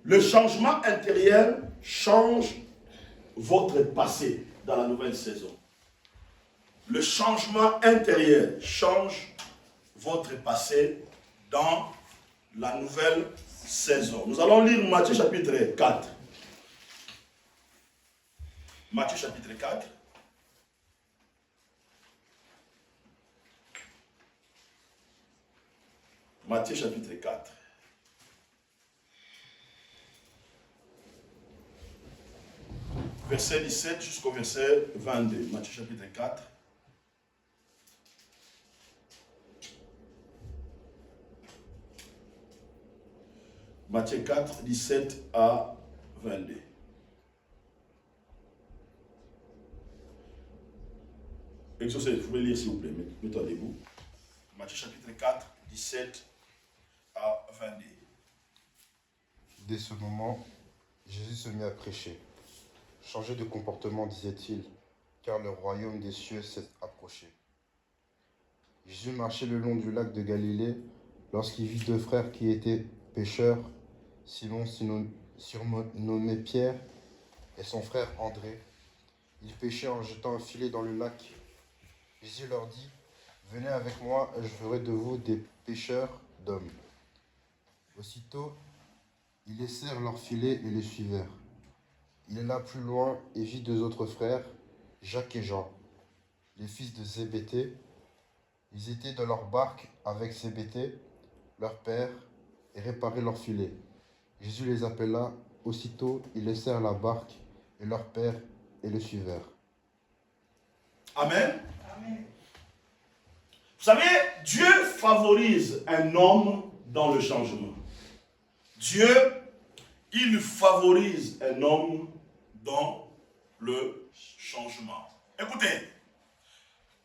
Le changement intérieur change votre passé dans la nouvelle saison. Le changement intérieur change votre passé dans la nouvelle saison. Nous allons lire Matthieu chapitre 4. Matthieu chapitre 4. Matthieu chapitre 4. Verset 17 jusqu'au verset 22. Matthieu chapitre 4. Matthieu 4, 17 à 22. Exaucez, vous pouvez lire s'il vous plaît. Mettez-toi debout. Matthieu chapitre 4, 17 à 22. Dès ce moment, Jésus se mit à prêcher. Changez de comportement, disait-il, car le royaume des cieux s'est approché. Jésus marchait le long du lac de Galilée lorsqu'il vit deux frères qui étaient pêcheurs, Simon surnommé Pierre et son frère André. Ils pêchaient en jetant un filet dans le lac. Jésus leur dit, « Venez avec moi, je ferai de vous des pêcheurs d'hommes. » Aussitôt, ils laissèrent leur filet et les suivirent. Il alla plus loin et vit deux autres frères, Jacques et Jean, les fils de Zébédée. Ils étaient dans leur barque avec Zébédée, leur père, et réparaient leur filet. Jésus les appela. Aussitôt, ils laissèrent la barque et leur père et le suivirent. Amen. Amen. Vous savez, Dieu favorise un homme dans le changement. Dieu, il favorise un homme dans le changement. Écoutez,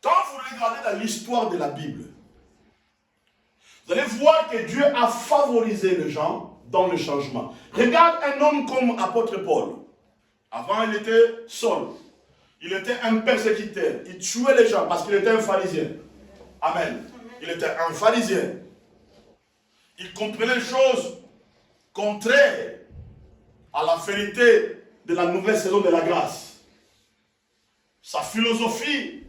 quand vous regardez dans l'histoire de la Bible, vous allez voir que Dieu a favorisé les gens dans le changement. Regarde un homme comme apôtre Paul. Avant, il était Saul. Il était un persécuteur. Il tuait les gens parce qu'il était un pharisien. Amen. Il était un pharisien. Il comprenait les choses contraires à la vérité de la nouvelle saison de la grâce. Sa philosophie,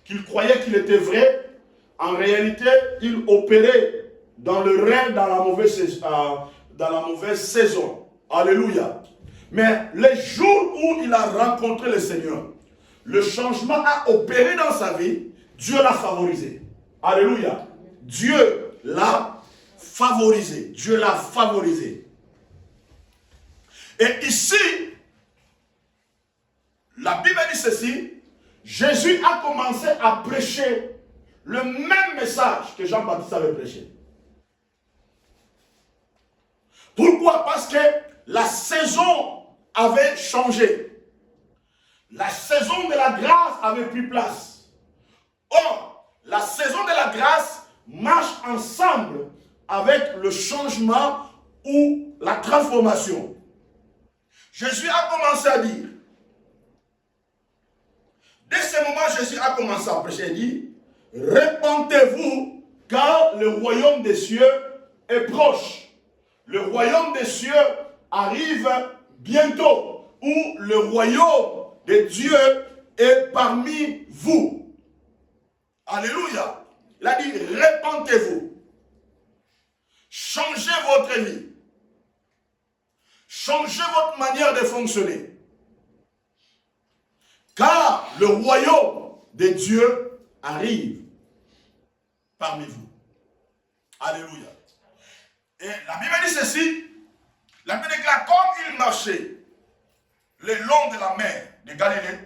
qu'il croyait qu'il était vrai, en réalité, il opérait dans le rêve, dans la mauvaise saison. Alléluia. Mais les jours où il a rencontré le Seigneur, le changement a opéré dans sa vie, Dieu l'a favorisé. Alléluia. Dieu l'a favorisé. Dieu l'a favorisé. Et ici, la Bible dit ceci, Jésus a commencé à prêcher le même message que Jean-Baptiste avait prêché. Pourquoi? Parce que la saison avait changé. La saison de la grâce avait pris place. Or, la saison de la grâce marche ensemble avec le changement ou la transformation. Jésus a commencé à dire, dès ce moment, Jésus a commencé à prêcher, il dit, répentez-vous, car le royaume des cieux est proche. Le royaume des cieux arrive bientôt, où le royaume de Dieu est parmi vous. Alléluia. Il a dit, répentez-vous. Changez votre vie. Changez votre manière de fonctionner. Car le royaume de Dieu arrive parmi vous. Alléluia. Et la Bible dit ceci. La Bible déclare, comme il marchait le long de la mer de Galilée,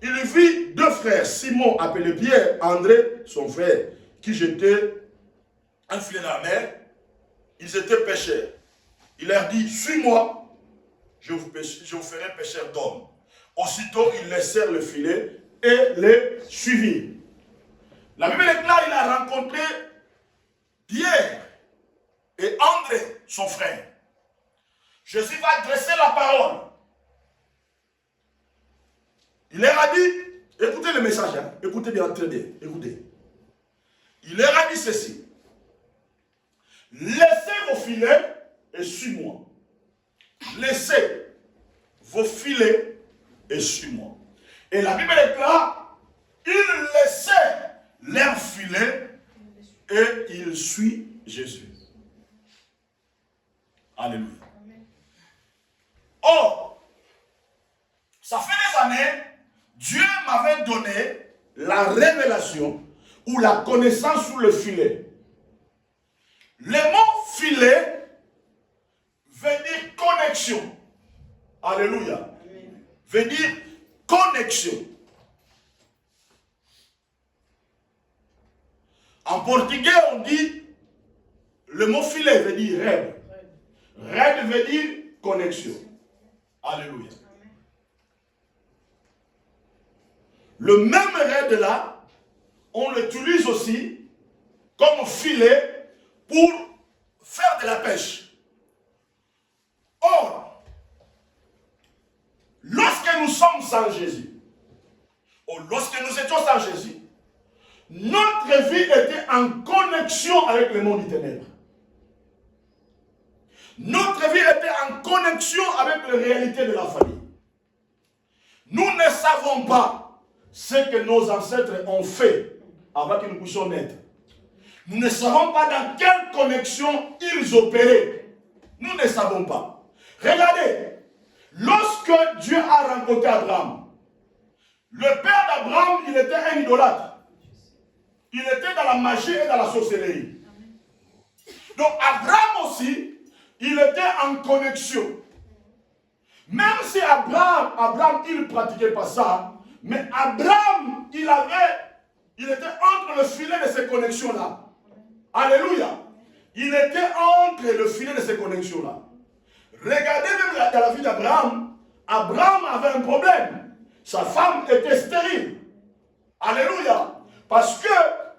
il vit deux frères, Simon appelé Pierre, André, son frère, qui jetaient un filet dans la mer. Ils étaient pêcheurs. Il leur dit, suis-moi, je vous ferai pêcheurs d'hommes. Aussitôt, ils laissèrent le filet et les suivirent. La Bible déclare, il a rencontré Pierre et André, son frère. Jésus va adresser la parole. Il leur a dit, écoutez le message, hein, écoutez bien, très bien, écoutez. Il leur a dit ceci. Laissez vos filets et suis-moi. laissez vos filets et suis-moi. Et la Bible déclare, il laissait leurs filets et il suit Jésus. Alléluia. Or, ça fait des années, Dieu m'avait donné la révélation ou la connaissance sur le filet. Le mot filet veut dire connexion. Alléluia. Veut dire connexion. En portugais, on dit, le mot filet veut dire rêve. Rêve veut dire connexion. Alléluia. Le même raid là, on l'utilise aussi comme filet pour faire de la pêche. Or, lorsque nous sommes sans Jésus, ou lorsque nous étions sans Jésus, notre vie était en connexion avec le monde des ténèbres. Notre vie était en connexion avec les réalités de la famille. Nous ne savons pas ce que nos ancêtres ont fait avant que nous puissions naître. Nous ne savons pas dans quelle connexion ils opéraient. Nous ne savons pas. Regardez, lorsque Dieu a rencontré Abraham, le père d'Abraham, il était un idolâtre. Il était dans la magie et dans la sorcellerie. Donc Abraham aussi, il était en connexion. Même si Abraham, il ne pratiquait pas ça, mais Abraham, il était entre le filet de ces connexions-là. Alléluia. Il était entre le filet de ces connexions-là. Regardez même dans la vie d'Abraham, Abraham avait un problème. Sa femme était stérile. Alléluia. Parce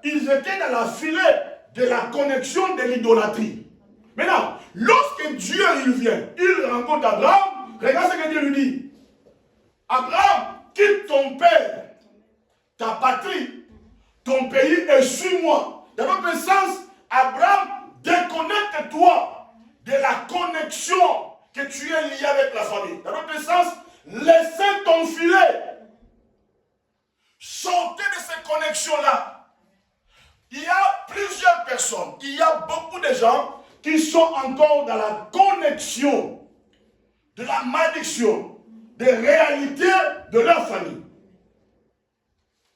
qu'ils étaient dans la filet de la connexion de l'idolâtrie. Maintenant, lorsque Dieu il vient, il rencontre Abraham, regarde ce que Dieu lui dit. Abraham, quitte ton père, ta patrie, ton pays et suis-moi. Dans notre sens, Abraham, déconnecte-toi de la connexion que tu es lié avec la famille. Dans notre sens, laissez ton filet. Sortez de ces connexions-là. Il y a plusieurs personnes, il y a beaucoup de gens qui sont encore dans la connexion de la malédiction, des réalités de leur famille.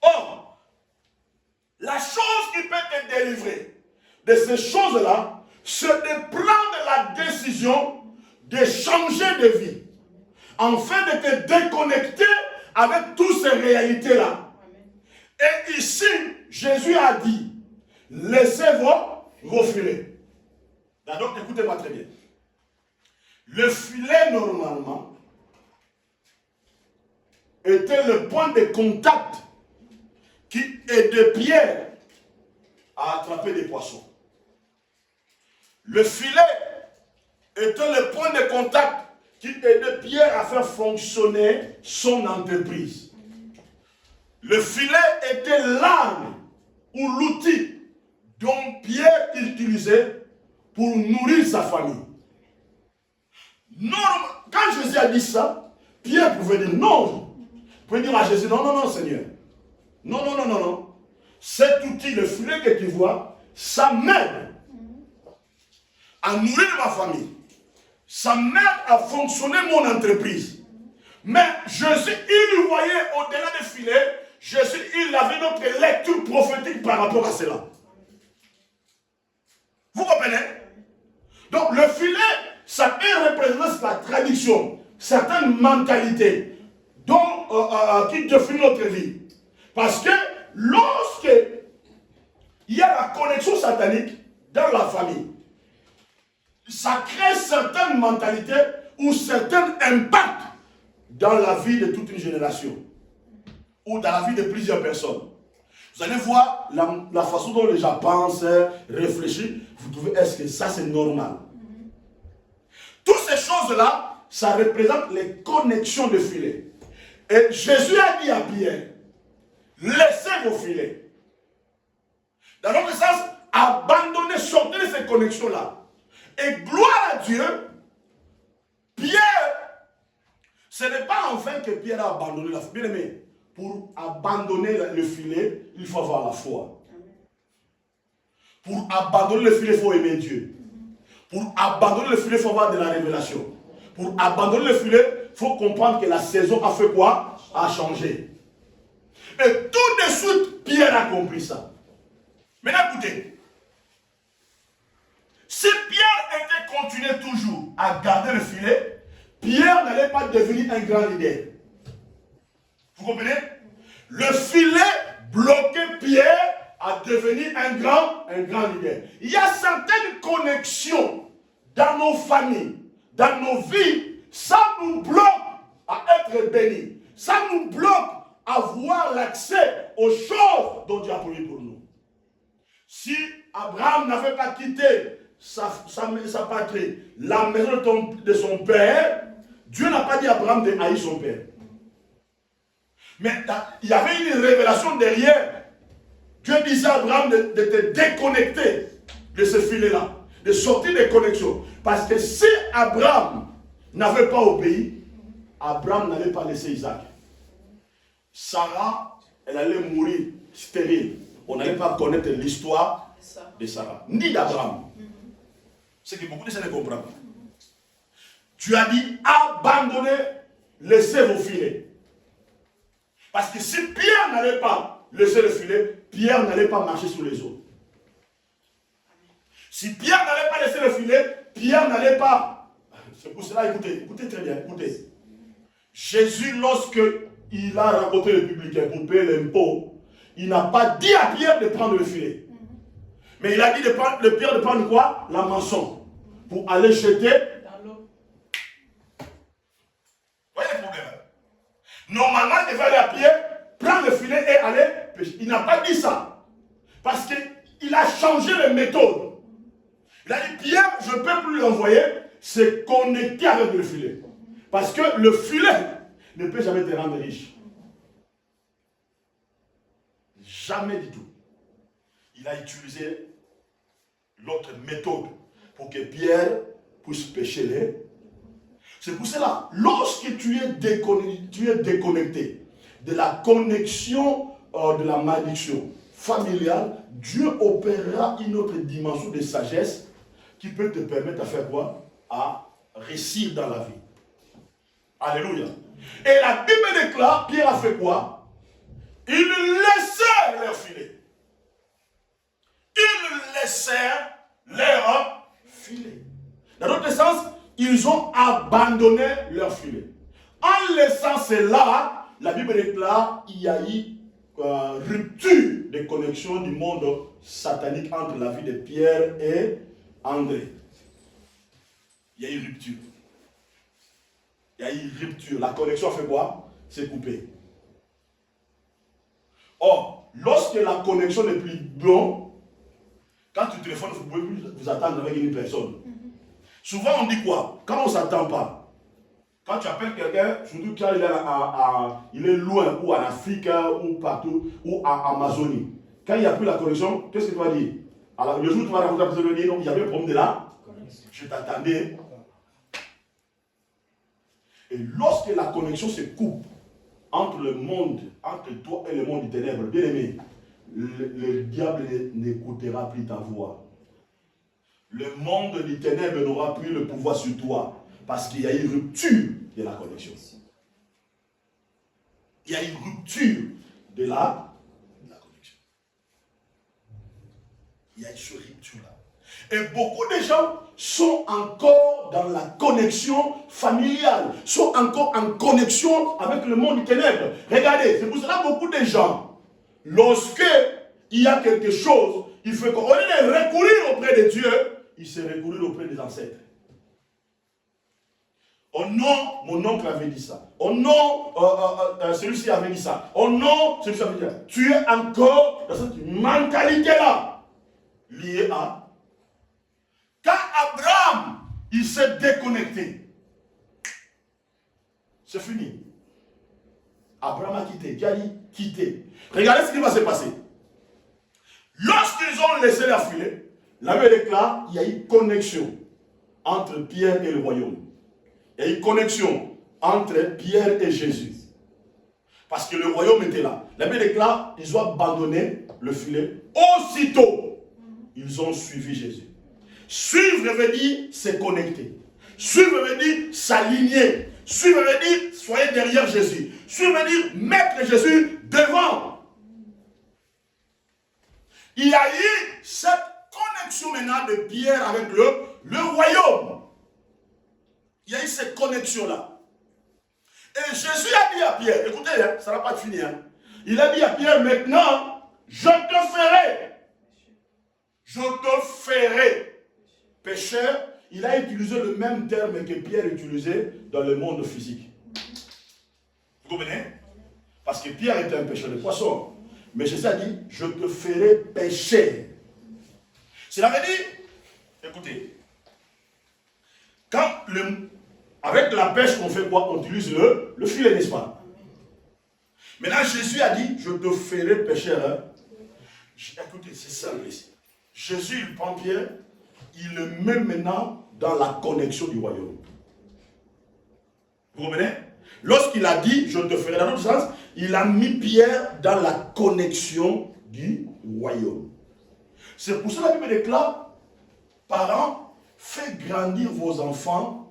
Or, la chose qui peut te délivrer de ces choses-là, c'est de prendre la décision de changer de vie, afin de te déconnecter avec toutes ces réalités-là. Et ici, Jésus a dit, laissez vos filets. Donc, écoutez-moi très bien. Le filet, normalement, était le point de contact qui aidait Pierre à attraper des poissons. Le filet était le point de contact qui aidait Pierre à faire fonctionner son entreprise. Le filet était l'arme ou l'outil dont Pierre utilisait pour nourrir sa famille. Non, quand Jésus a dit ça, Pierre pouvait dire non. Il pouvait dire à Jésus, non, non, non, Seigneur. Non, non, non, non, non. Cet outil, le filet que tu vois, ça m'aide à nourrir ma famille. Ça m'aide à fonctionner mon entreprise. Mais Jésus, il voyait au-delà des filets, Jésus, il avait notre lecture prophétique par rapport à cela. Vous comprenez? Donc le filet, ça peut représenter la tradition, certaines mentalités qui définissent notre vie. Parce que lorsque il y a la connexion satanique dans la famille, ça crée certaines mentalités ou certains impacts dans la vie de toute une génération ou dans la vie de plusieurs personnes. Vous allez voir la façon dont les gens pensent, réfléchissent. Vous trouvez, est-ce que ça c'est normal? Toutes ces choses-là, ça représente les connexions de filets. Et Jésus a dit à Pierre, laissez vos filets. Dans notre sens, abandonnez, sortez de ces connexions-là. Et gloire à Dieu, Pierre Ce n'est pas enfin que Pierre a abandonné la foi. Bien aimé, pour abandonner le filet, il faut avoir la foi. Pour abandonner le filet, il faut aimer Dieu. Pour abandonner le filet, il faut avoir de la révélation. Pour abandonner le filet, il faut comprendre que la saison a fait quoi? A changé. Et tout de suite, Pierre a compris ça. Maintenant, écoutez. Si Pierre était continué toujours à garder le filet, Pierre n'allait pas devenir un grand leader. Vous comprenez? Le filet bloquait Pierre à devenir un grand leader. Il y a certaines connexions dans nos familles, dans nos vies, ça nous bloque à être bénis. Ça nous bloque à avoir l'accès aux choses dont Dieu a promis pour nous. Si Abraham n'avait pas quitté sa patrie, la maison de son père, Dieu n'a pas dit à Abraham de haïr son père. Mais il y avait une révélation derrière. Dieu disait à Abraham de te déconnecter de ce filet-là, de sortir des connexions. Parce que si Abraham n'avait pas obéi, Abraham n'allait pas laisser Isaac. Sarah, elle allait mourir stérile. On n'allait pas connaître l'histoire de Sarah, ni d'Abraham. C'est que beaucoup de gens ne comprennent pas. Tu as dit abandonnez, laissez vos filets. Parce que si Pierre n'allait pas laisser le filet, Pierre n'allait pas marcher sur les eaux. Si Pierre n'allait pas laisser le filet, Pierre n'allait pas. C'est pour cela, écoutez très bien, écoutez. Jésus, lorsque il a rencontré les publicains pour payer l'impôt, il n'a pas dit à Pierre de prendre le filet. Mais il a dit de Pierre de prendre quoi? La mançon. Pour aller jeter dans l'eau. Vous voyez le problème? Normalement, il devait aller à Pierre, prendre le filet et aller pêcher. Il n'a pas dit ça. Parce qu'il a changé les méthodes. Il a dit, Pierre, je ne peux plus l'envoyer, c'est connecter avec le filet. Parce que le filet ne peut jamais te rendre riche. Jamais du tout. Il a utilisé l'autre méthode pour que Pierre puisse pêcher les. C'est pour cela, lorsque tu es déconnecté de la connexion de la malédiction familiale, Dieu opérera une autre dimension de sagesse qui peut te permettre à faire quoi? À réussir dans la vie. Alléluia. Et la Bible déclare, Pierre a fait quoi? Ils laissèrent leur filet. Ils laissèrent leur filet. Dans l'autre sens, ils ont abandonné leur filet. En laissant cela, la Bible déclare qu'il y a eu rupture de connexion du monde satanique entre la vie de Pierre et André. Il y a eu rupture. Il y a eu rupture. La connexion fait quoi? C'est coupé. Or, lorsque la connexion n'est plus bonne, quand tu téléphones, vous ne pouvez plus vous attendre avec une personne. Souvent, on dit quoi? Quand on ne s'attend pas. Quand tu appelles quelqu'un, surtout quand il est loin, ou en Afrique, ou partout, ou en Amazonie. Quand il n'y a plus la connexion, qu'est-ce que tu vas dire? Alors, le jour où tu vas raconter à la personne, dire non, il y avait un problème de là. Je t'attendais. Et lorsque la connexion se coupe entre le monde, entre toi et le monde du ténèbre, bien aimé, le diable n'écoutera plus ta voix. Le monde du ténèbre n'aura plus le pouvoir sur toi parce qu'il y a une rupture de la connexion. Il y a une rupture de la connexion. Il y a une rupture-là. Et beaucoup de gens sont encore dans la connexion familiale, sont encore en connexion avec le monde du ténèbre. Regardez, c'est pour cela que beaucoup de gens, lorsque il y a quelque chose, il faut qu'au lieu de recourir auprès de Dieu, il se recourir auprès des ancêtres. Oh non, mon oncle avait dit ça. Oh non, celui-ci avait dit ça. Oh non, celui-ci avait dit ça. Tu es encore dans cette mentalité-là, liée à... Quand Abraham, il s'est déconnecté, c'est fini. Abraham a quitté. Dieu a dit quitter. Regardez ce qui va se passer. Lorsqu'ils ont laissé la filet, la Bible déclare qu'il y a eu connexion entre Pierre et le royaume. Il y a eu connexion entre Pierre et Jésus. Parce que le royaume était là. La Bible déclare, ils ont abandonné le filet. Aussitôt, ils ont suivi Jésus. Suivre veut dire se connecter. Suivre veut dire s'aligner. Suivre veut dire soyez derrière Jésus. Suivre veut dire mettre Jésus devant. Il y a eu cette connexion maintenant de Pierre avec le royaume. Il y a eu cette connexion-là. Et Jésus a dit à Pierre, écoutez, hein, ça n'a pas fini. Hein. Il a dit à Pierre, maintenant, je te ferai pécheur. Il a utilisé le même terme que Pierre utilisait dans le monde physique. Vous comprenez? Parce que Pierre était un pêcheur de poissons. Mais Jésus a dit, je te ferai pécher. Cela veut dire, écoutez, avec la pêche, on fait quoi? On utilise le filet, n'est-ce pas? Maintenant, Jésus a dit, je te ferai pécheur. Hein? Écoutez, c'est simple ici. Jésus, il prend Pierre, il le met maintenant dans la connexion du royaume. Vous comprenez? Lorsqu'il a dit, je te ferai, dans l'autre sens, il a mis Pierre dans la connexion du royaume. C'est pour ça que la Bible déclare, parents, faites grandir vos enfants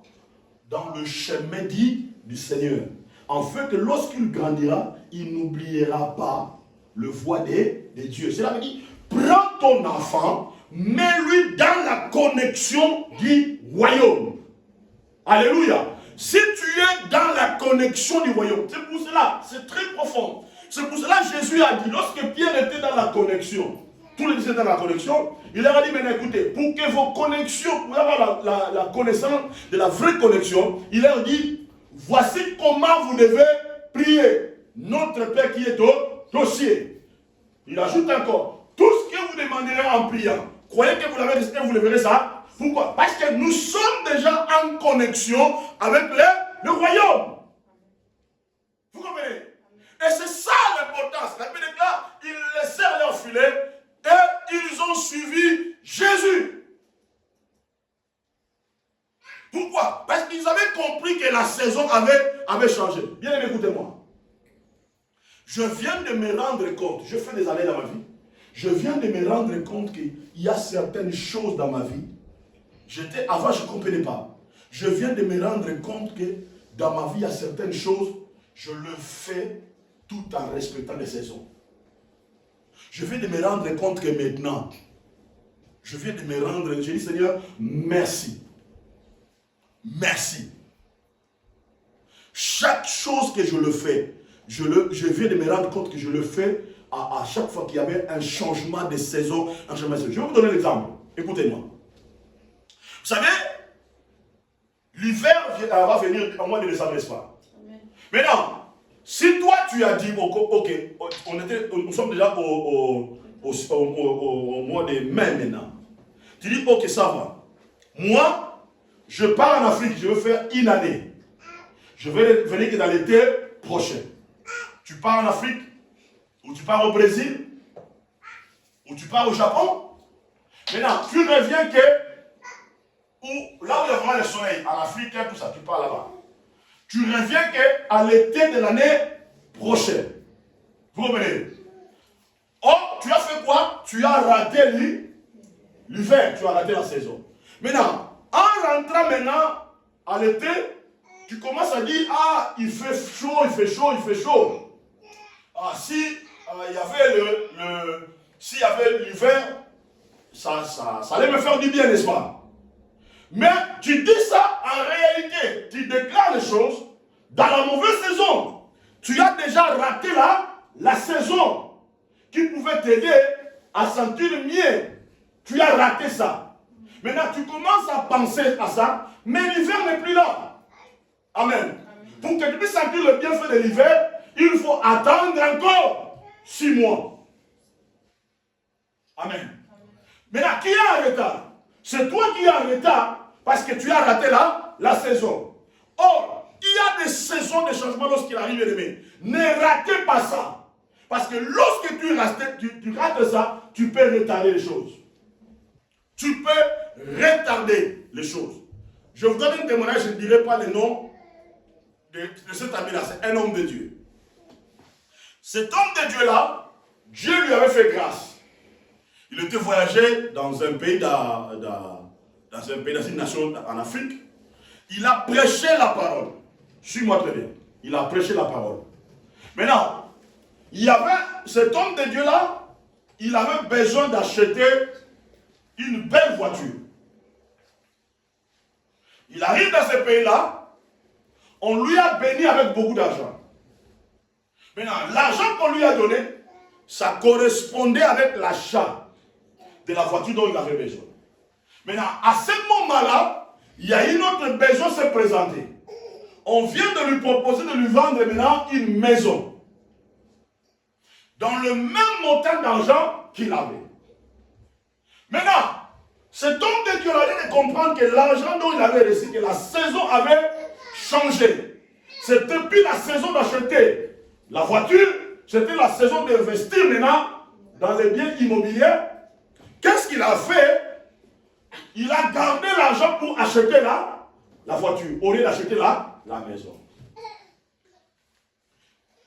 dans le chemin dit du Seigneur. En fait, lorsqu'il grandira, il n'oubliera pas le voie des dieux. Cela veut dire, prends ton enfant, mets-lui dans la connexion du royaume. Alléluia. Si tu es dans la connexion du royaume, c'est pour cela, c'est très profond. C'est pour cela que Jésus a dit, lorsque Pierre était dans la connexion, tous les disciples étaient dans la connexion, il leur a dit, maintenant écoutez, pour que vos connexions, pour avoir la connaissance de la vraie connexion, il leur dit, voici comment vous devez prier. Notre Père qui est au ciel. Il ajoute encore, tout ce que vous demanderez en priant, croyez que vous l'avez reçu, vous le verrez ça. Pourquoi? Parce que nous sommes déjà en connexion avec le royaume. Vous comprenez? Et c'est ça l'importance. La Bible déclare, ils laissèrent leur filet et ils ont suivi Jésus. Pourquoi? Parce qu'ils avaient compris que la saison avait changé. Bien aimé, écoutez-moi. Je viens de me rendre compte, je fais des années dans ma vie, je viens de me rendre compte qu'il y a certaines choses dans ma vie. Avant, je ne comprenais pas. Je viens de me rendre compte que dans ma vie, il y a certaines choses, je le fais tout en respectant les saisons. Je viens de me rendre compte que maintenant, je dis Seigneur, merci. Merci. Chaque chose que je le fais, je viens de me rendre compte que je le fais à chaque fois qu'il y avait un changement de saison. Je vais vous donner l'exemple. Écoutez-moi. Vous savez, l'hiver va venir au mois de décembre, n'est-ce pas? Maintenant, si toi tu as dit, ok, nous sommes déjà au mois de mai maintenant. Tu dis, ok, ça va. Moi, je pars en Afrique, je veux faire une année. Je vais venir que dans l'été prochain. Tu pars en Afrique, ou tu pars au Brésil, ou tu pars au Japon. Maintenant, tu reviens que là où il y a vraiment le soleil, en Afrique, tout ça, tu pars là-bas. Tu reviens qu'à l'été de l'année prochaine. Vous comprenez? Or, tu as fait quoi? Tu as raté l'hiver, tu as raté la saison. Maintenant, en rentrant maintenant à l'été, tu commences à dire, ah, il fait chaud, il fait chaud, il fait chaud. Ah, si il y avait s'il y avait l'hiver, ça allait me faire du bien, n'est-ce pas? Mais tu dis ça en réalité, tu déclares les choses dans la mauvaise saison. Tu as déjà raté la saison qui pouvait t'aider à sentir mieux. Tu as raté ça. Maintenant, tu commences à penser à ça, mais l'hiver n'est plus là. Amen. Pour que tu puisses sentir le bienfait de l'hiver, il faut attendre encore 6 mois. Amen. Maintenant, qui est en retard? C'est toi qui es en retard parce que tu as raté la saison. Or, il y a des saisons de changement lorsqu'il arrive, aimé. Ne ratez pas ça. Parce que lorsque tu rates ça, tu peux retarder les choses. Tu peux retarder les choses. Je vous donne un témoignage, je ne dirai pas le nom. de cet ami-là, c'est un homme de Dieu. Cet homme de Dieu-là, Dieu lui avait fait grâce. Il était voyagé dans un pays, dans une nation en Afrique. Il a prêché la parole. Suis-moi très bien. Il a prêché la parole. Maintenant, il y avait cet homme de Dieu-là, il avait besoin d'acheter une belle voiture. Il arrive dans ce pays-là, on lui a béni avec beaucoup d'argent. Maintenant, l'argent qu'on lui a donné, ça correspondait avec l'achat de la voiture dont il avait besoin. Maintenant, à ce moment-là, il y a une autre besoin se présenter. On vient de lui proposer de lui vendre maintenant une maison. Dans le même montant d'argent qu'il avait. Maintenant, cet homme de Dieu allait de comprendre que l'argent dont il avait reçu, que la saison avait changé. C'était plus la saison d'acheter la voiture, c'était la saison d'investir maintenant dans les biens immobiliers. Qu'est-ce qu'il a fait? Il a gardé l'argent pour acheter la voiture, au lieu d'acheter la maison.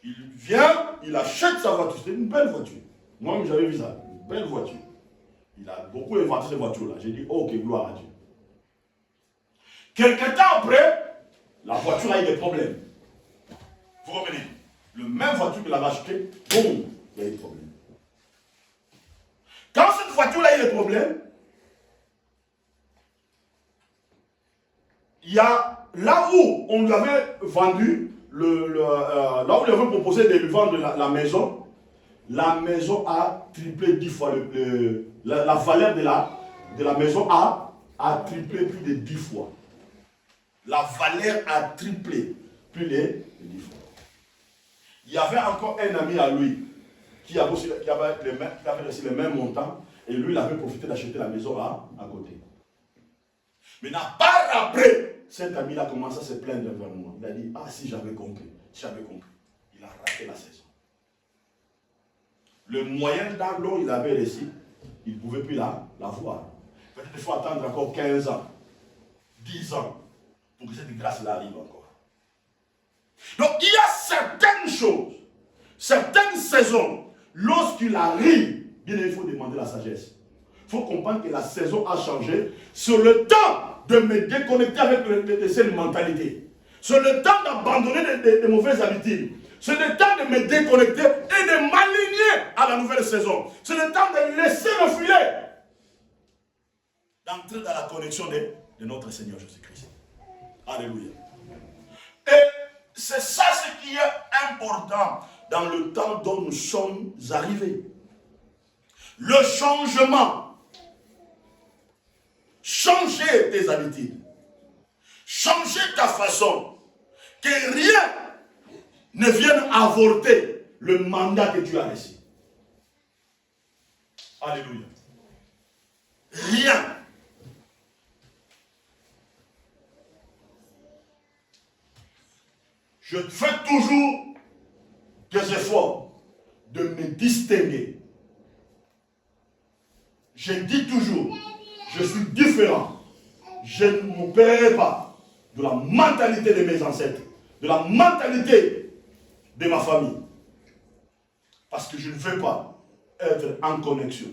Il vient, il achète sa voiture. C'était une belle voiture. Moi-même, j'avais vu ça. Une belle voiture. Il a beaucoup inventé cette voiture-là. J'ai dit, oh, ok, gloire à Dieu. Quelque temps après, la voiture a eu des problèmes. Vous revenez. Le même voiture qu'il avait acheté, boum, il y a eu des problèmes. Quand cette voiture-là a eu des problèmes, il y a là où on lui avait vendu, là où on lui avait proposé de lui vendre la maison a triplé 10 fois. La valeur de la maison a triplé plus de 10 fois. La valeur a triplé plus de 10 fois. Il y avait encore un ami à lui qui avait reçu le même montant et lui, il avait profité d'acheter la maison à côté. Maintenant, par après, cet ami a commencé à se plaindre vers moi. Il a dit, ah si j'avais compris, il a raté la saison. Le moyen d'âge dont il avait reçu, il ne pouvait plus la voir. Peut-être qu'il faut attendre encore 15 ans, 10 ans, pour que cette grâce-là arrive encore. Donc il y a certaines choses, certaines saisons, lorsqu'il arrive, bien il faut demander la sagesse. Il faut comprendre que la saison a changé. C'est le temps de me déconnecter avec cette mentalité. C'est le temps d'abandonner des mauvaises habitudes. C'est le temps de me déconnecter et de m'aligner à la nouvelle saison. C'est le temps de laisser le filet. D'entrer dans la connexion de notre Seigneur Jésus-Christ. Alléluia. Et c'est ça ce qui est important dans le temps dont nous sommes arrivés. Le changement. Changer tes habitudes. Changer ta façon. Que rien ne vienne avorter le mandat que tu as reçu. Alléluia. Rien. Je fais toujours des efforts de me distinguer. Je dis toujours, je suis différent. Je ne m'opérerai pas de la mentalité de mes ancêtres, de la mentalité de ma famille. Parce que je ne veux pas être en connexion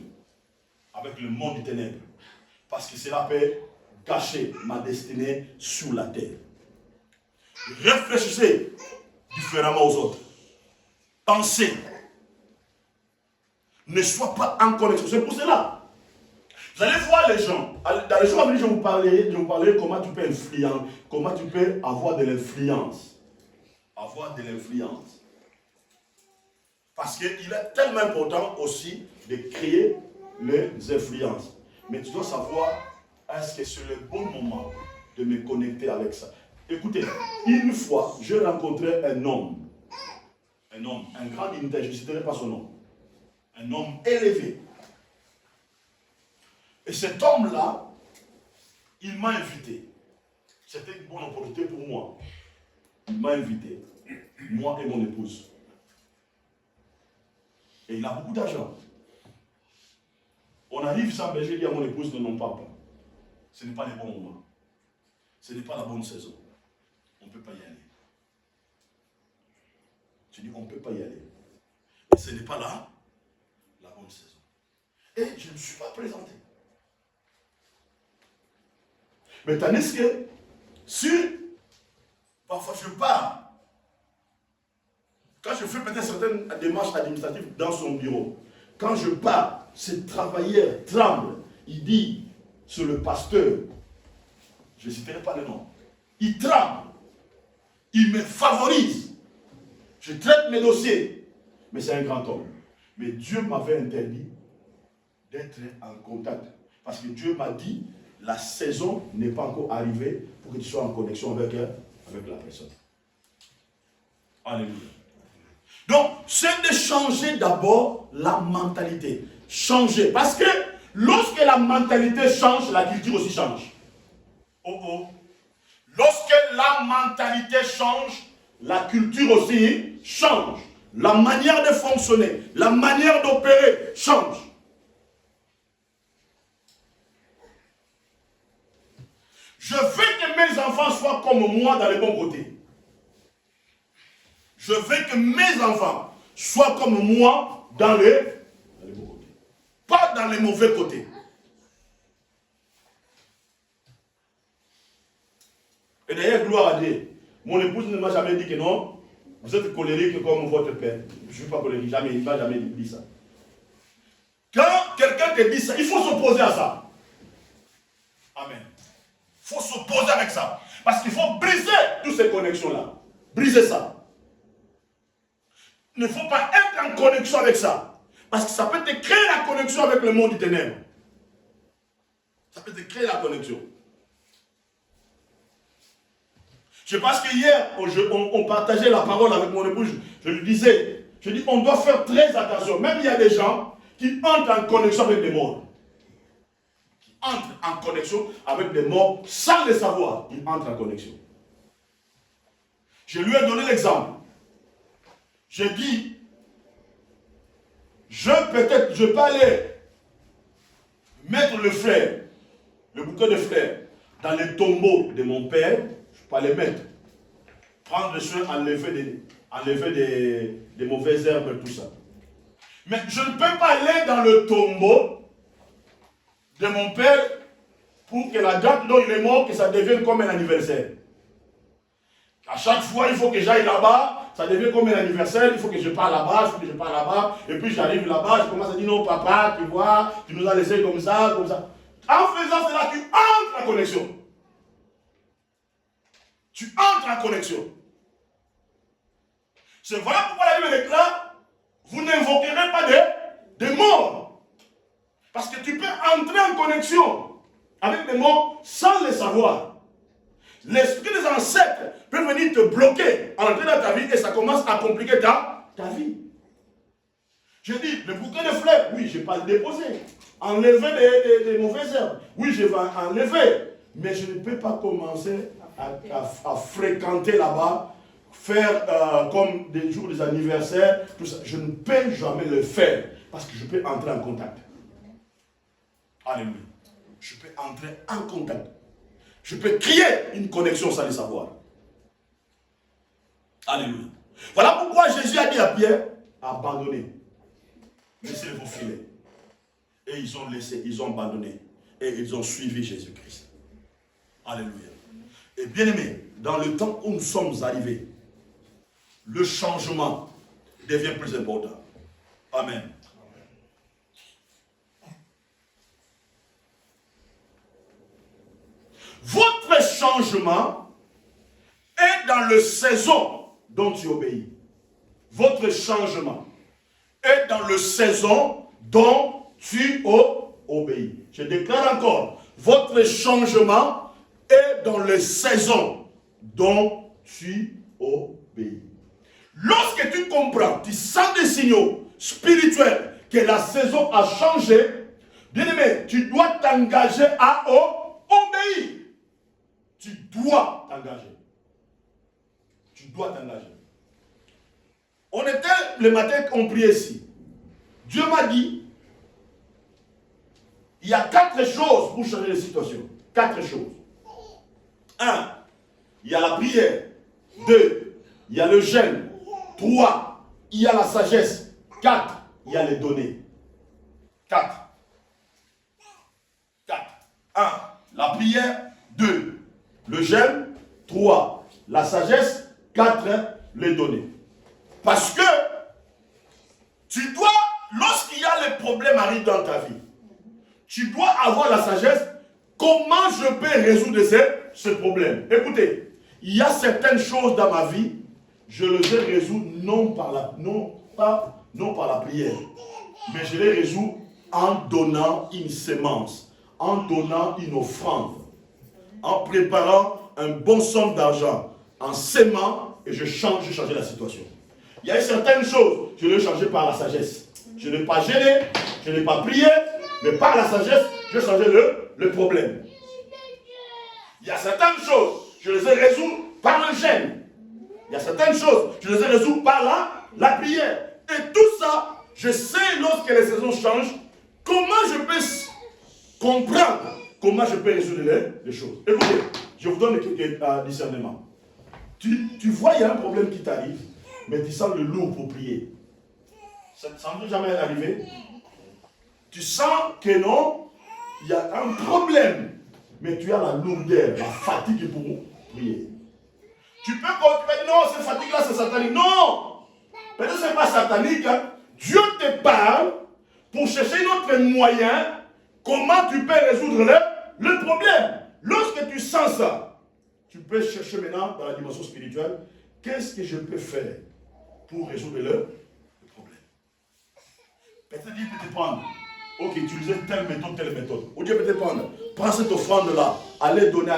avec le monde du ténèbre. Parce que cela peut gâcher ma destinée sur la terre. Réfléchissez différemment aux autres. Pensez. Ne sois pas en connexion. C'est pour cela. Vous allez voir les gens. Dans les jours à venir, je vais vous parler comment tu peux influencer, comment tu peux avoir de l'influence. Avoir de l'influence. Parce qu'il est tellement important aussi de créer les influences. Mais tu dois savoir, est-ce que c'est le bon moment de me connecter avec ça? Écoutez, une fois, je rencontrais un homme, un grand dignitaire, je ne citerai pas son nom, un homme élevé. Et cet homme-là, il m'a invité. C'était une bonne opportunité pour moi. Il m'a invité, moi et mon épouse. Et il a beaucoup d'argent. On arrive sans berger, il dit à mon épouse, non, papa, ce n'est pas le bon moment. Ce n'est pas la bonne saison. On ne peut pas y aller. Je dis, on ne peut pas y aller. Et ce n'est pas là la bonne saison. Et je ne me suis pas présenté. Mais tandis que, si parfois je pars, quand je fais peut-être certaines démarches administratives dans son bureau, quand je pars, ce travailleur tremble, il dit sur le pasteur, je ne citerai pas le nom, il tremble, il me favorise, je traite mes dossiers, mais c'est un grand homme. Mais Dieu m'avait interdit d'être en contact, parce que Dieu m'a dit, la saison n'est pas encore arrivée pour que tu sois en connexion avec la personne. Alléluia. Donc, c'est de changer d'abord la mentalité. Changer. Parce que lorsque la mentalité change, la culture aussi change. Oh oh. Lorsque la mentalité change, la culture aussi change. La manière de fonctionner, la manière d'opérer change. Je veux que mes enfants soient comme moi dans les bons côtés. Je veux que mes enfants soient comme moi dans les bons côtés. Pas dans les mauvais côtés. Et d'ailleurs, gloire à Dieu. Mon épouse ne m'a jamais dit que non, vous êtes colérique comme votre père. Je ne suis pas colérique, jamais, il ne m'a jamais dit ça. Quand quelqu'un te dit ça, il faut s'opposer à ça. Amen. Il faut s'opposer avec ça. Parce qu'il faut briser toutes ces connexions-là. Briser ça. Il ne faut pas être en connexion avec ça. Parce que ça peut te créer la connexion avec le monde du ténèbre. Ça peut te créer la connexion. Je pense que hier, on partageait la parole avec mon épouse. Je lui disais, on doit faire très attention. Même il y a des gens qui entrent en connexion avec des morts. Entre en connexion avec des morts sans le savoir. Il entre en connexion. Je lui ai donné l'exemple. J'ai dit, je peux aller mettre le fleur, le bouquet de fleurs, dans le tombeau de mon père, je peux aller mettre. Prendre soin, enlever des mauvaises herbes et tout ça. Mais je ne peux pas aller dans le tombeau de mon père pour que la date dont il est mort, que ça devienne comme un anniversaire. À chaque fois, il faut que j'aille là-bas, ça devient comme un anniversaire, il faut que je parle là-bas, et puis j'arrive là-bas, je commence à dire non papa, tu vois, tu nous as laissé comme ça, comme ça. En faisant cela, tu entres en connexion. Tu entres en connexion. C'est voilà pourquoi la Bible déclare, vous n'invoquerez pas des morts. Parce que tu peux entrer en connexion avec des morts sans le savoir. L'esprit des ancêtres peut venir te bloquer, entrer dans ta vie et ça commence à compliquer ta vie. Je dis, le bouquet de fleurs, oui, je vais pas le déposer. Enlever des mauvaises herbes, oui, je vais enlever. Mais je ne peux pas commencer à fréquenter là-bas, faire comme des jours des anniversaires, tout ça. Je ne peux jamais le faire parce que je peux entrer en contact. Alléluia. Je peux entrer en contact. Je peux créer une connexion sans le savoir. Alléluia. Voilà pourquoi Jésus a dit à Pierre, abandonnez. Laissez vos filets. Et ils ont laissé, ils ont abandonné. Et ils ont suivi Jésus-Christ. Alléluia. Et bien aimé, dans le temps où nous sommes arrivés, le changement devient plus important. Amen. Votre changement est dans la saison dont tu obéis. Votre changement est dans la saison dont tu obéis. Je déclare encore, votre changement est dans la saison dont tu obéis. Lorsque tu comprends, tu sens des signaux spirituels que la saison a changé, bien aimé, tu dois t'engager à obéir. Tu dois t'engager. Tu dois t'engager. On était le matin, on priait ici. Dieu m'a dit, il y a 4 choses pour changer les situations. 4 choses. 1, il y a la prière. 2, il y a le jeûne. 3, il y a la sagesse. 4, il y a les données. 4. 4. 1, la prière. 2, le jeûne. 3, la sagesse. 4, les données. Parce que tu dois, lorsqu'il y a les problèmes arrivent dans ta vie, tu dois avoir la sagesse. Comment je peux résoudre ces problèmes? Écoutez, il y a certaines choses dans ma vie, je les ai résolues non par la prière, mais je les résous en donnant une sémence, en donnant une offrande, en préparant un bon somme d'argent, en s'aimant, et je change la situation. Il y a certaines choses, je l'ai changé par la sagesse. Je n'ai pas gêné, je n'ai pas prié, mais par la sagesse, je changeais le problème. Il y a certaines choses, je les ai résolues par le jeûne. Il y a certaines choses, je les ai résolues par la prière. Et tout ça, je sais lorsque les saisons changent, comment je peux comprendre, comment je peux résoudre les choses. Écoutez, je vous donne un discernement. Tu vois, il y a un problème qui t'arrive, mais tu sens le lourd pour prier. Ça ne peut jamais arriver. Tu sens que non, il y a un problème, mais tu as la lourdeur, la fatigue pour prier. Tu peux dire non, cette fatigue-là, c'est satanique. Non! Peut-être que ce n'est pas satanique. Hein. Dieu te parle pour chercher un autre moyen, comment tu peux résoudre le problème. Lorsque tu sens ça, tu peux chercher maintenant dans la dimension spirituelle, qu'est-ce que je peux faire pour résoudre le problème. Peut-être Dieu peut te prendre. Ok, utilisez telle méthode. Ou Dieu peut te prendre. Prends cette offrande-là, allez donner,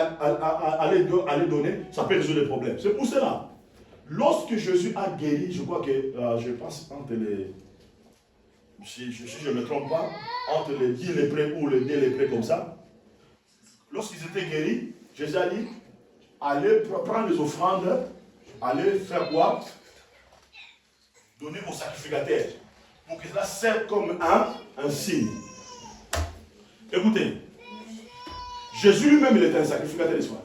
ça peut résoudre le problème. C'est pour cela. Lorsque Jésus a guéri, je crois que, je pense entre les, si je ne me trompe pas, entre les 10 lépreux ou les 2 lépreux comme ça, lorsqu'ils étaient guéris, Jésus a dit, allez prendre les offrandes, allez faire quoi? Donner au sacrificateur, pour que cela serve comme un signe. Écoutez, Jésus lui-même, il était un sacrificateur d'espoir.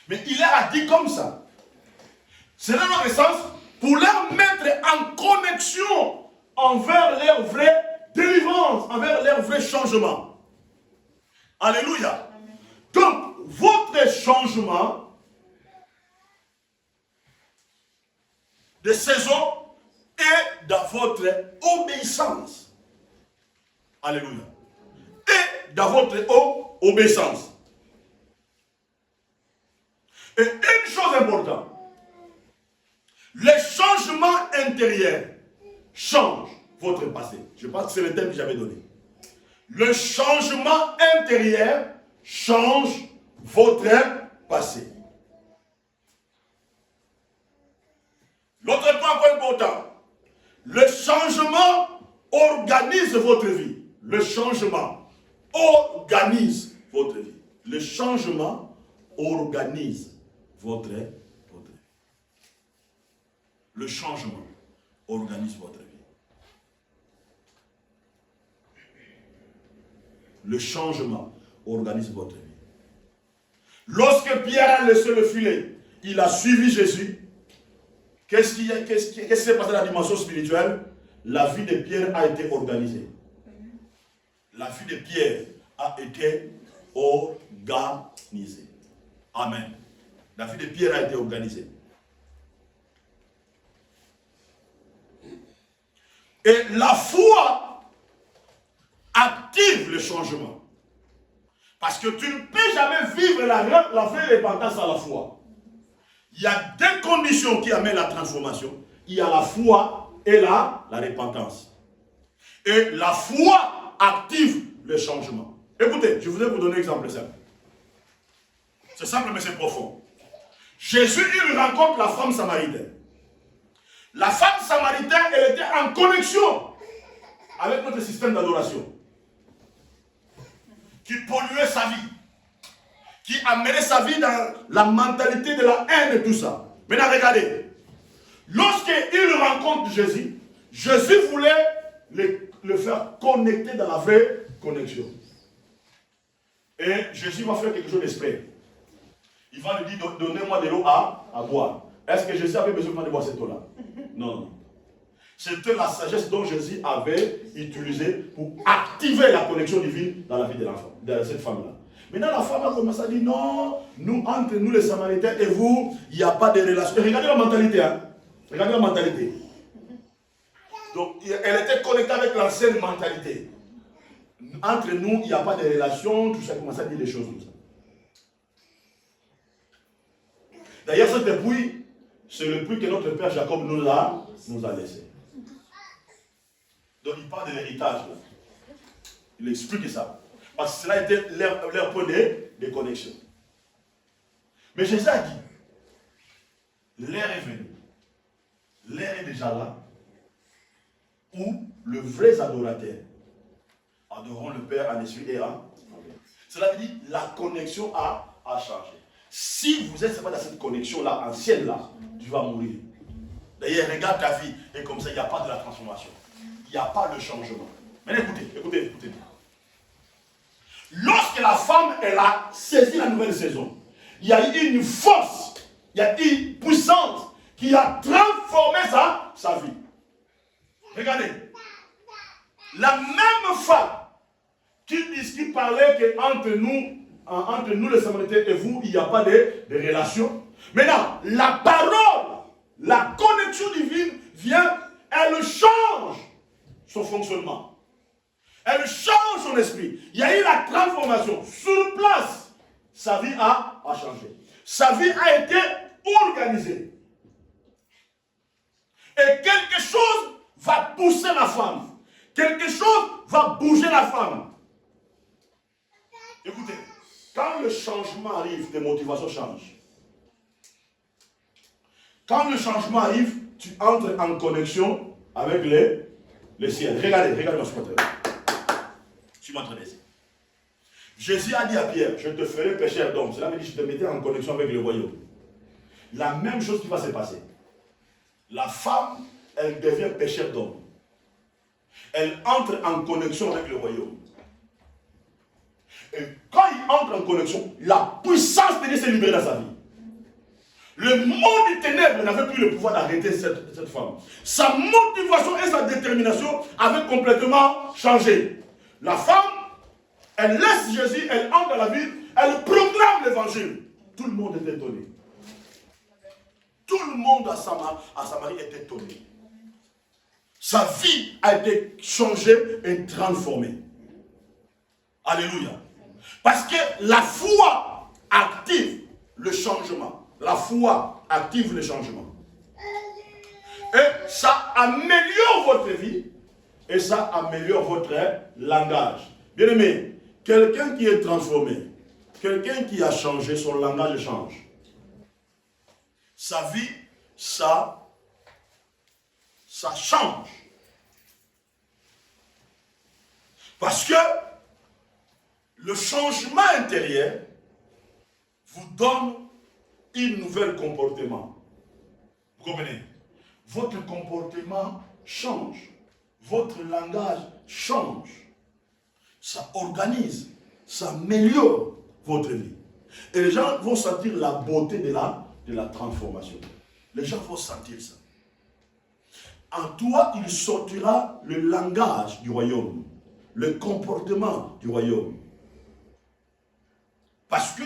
Mais il leur a dit comme ça. C'est dans leur essence pour leur mettre en connexion envers leur vraie délivrance, envers leur vrai changement. Alléluia. Donc, votre changement de saison est dans votre obéissance. Alléluia. Et dans votre obéissance. Et une chose importante, les changements intérieurs changent votre passé. Je pense que c'est le thème que j'avais donné. Le changement intérieur change votre passé. L'autre point important, le changement organise votre vie. Le changement organise votre vie. Le changement organise votre vie. Le changement organise votre vie. Le changement organise votre vie. Lorsque Pierre a laissé le filet, il a suivi Jésus. Qu'est-ce qui s'est passé dans la dimension spirituelle? La vie de Pierre a été organisée. La vie de Pierre a été organisée. Amen. La vie de Pierre a été organisée. Et la foi active le changement. Parce que tu ne peux jamais vivre la vraie repentance à la foi. Il y a 2 conditions qui amènent la transformation. Il y a la foi et la repentance. Et la foi active le changement. Écoutez, je voudrais vous donner un exemple simple. C'est simple mais c'est profond. Jésus, il rencontre la femme samaritaine. La femme samaritaine, elle était en connexion avec notre système d'adoration. Qui polluait sa vie. Qui amenait sa vie dans la mentalité de la haine et tout ça. Maintenant, regardez. Lorsqu'il rencontre Jésus, Jésus voulait le faire connecter dans la vraie connexion. Et Jésus va faire quelque chose d'exprès. Il va lui dire, donnez-moi de l'eau à boire. Est-ce que Jésus avait besoin de boire cette eau-là? Non, non. C'était la sagesse dont Jésus avait utilisé pour activer la connexion divine dans la vie de l'enfant, de cette femme-là. Maintenant, la femme a commencé à dire non, nous, entre nous les Samaritains et vous, il n'y a pas de relation. Et regardez la mentalité, hein. Regardez la mentalité. Donc, elle était connectée avec l'ancienne mentalité. Entre nous, il n'y a pas de relation, tout ça, commence à dire des choses comme ça. D'ailleurs, cette puits, c'est le puits que notre père Jacob nous a laissé. Donc, il parle de l'héritage. Il explique ça. Parce que cela était leur point de connexion. Mais Jésus a dit, l'heure est venue. L'heure est déjà là. Où le vrai adorateur adoreront le Père en esprit et en. Cela veut dire la connexion a changé. Si vous êtes pas dans cette connexion-là, ancienne là, tu vas mourir. D'ailleurs, regarde ta vie et comme ça, il n'y a pas de la transformation. Il n'y a pas de changement. Mais écoutez. Lorsque la femme, elle a saisi la nouvelle saison, il y a eu une force, il y a eu une puissance qui a transformé sa vie. Regardez. La même femme qui parlait qu'entre nous les Samaritains et vous, il n'y a pas de relation. Maintenant, la parole, la connexion divine vient, elle change son fonctionnement. Elle change son esprit. Il y a eu la transformation. Sur place, sa vie a changé. Sa vie a été organisée. Et quelque chose va pousser la femme. Quelque chose va bouger la femme. Écoutez, quand le changement arrive, tes motivations changent. Quand le changement arrive, tu entres en connexion avec les ciels. Regardez-moi ce matin. Suis-moi très bien. Jésus a dit à Pierre, je te ferai pécheur d'hommes. Cela veut dire que je te mettais en connexion avec le royaume. La même chose qui va se passer. La femme, elle devient pécheur d'hommes. Elle entre en connexion avec le royaume. Et quand il entre en connexion, la puissance de Dieu s'est libérée dans sa vie. Le monde des ténèbres n'avait plus le pouvoir d'arrêter cette femme. Sa motivation et sa détermination avaient complètement changé. La femme, elle laisse Jésus, elle entre dans la ville, elle proclame l'évangile. Tout le monde est étonné. Tout le monde à Samarie est étonné. Sa vie a été changée et transformée. Alléluia. Parce que la foi active le changement. La foi active le changement. Et ça améliore votre vie et ça améliore votre langage. Bien aimé, quelqu'un qui est transformé, quelqu'un qui a changé, son langage change. Sa vie, ça change. Parce que le changement intérieur vous donne un nouvel comportement. Vous comprenez? Votre comportement change. Votre langage change. Ça organise, ça améliore votre vie. Et les gens vont sentir la beauté de la transformation. Les gens vont sentir ça. En toi, il sortira le langage du royaume, le comportement du royaume. Parce que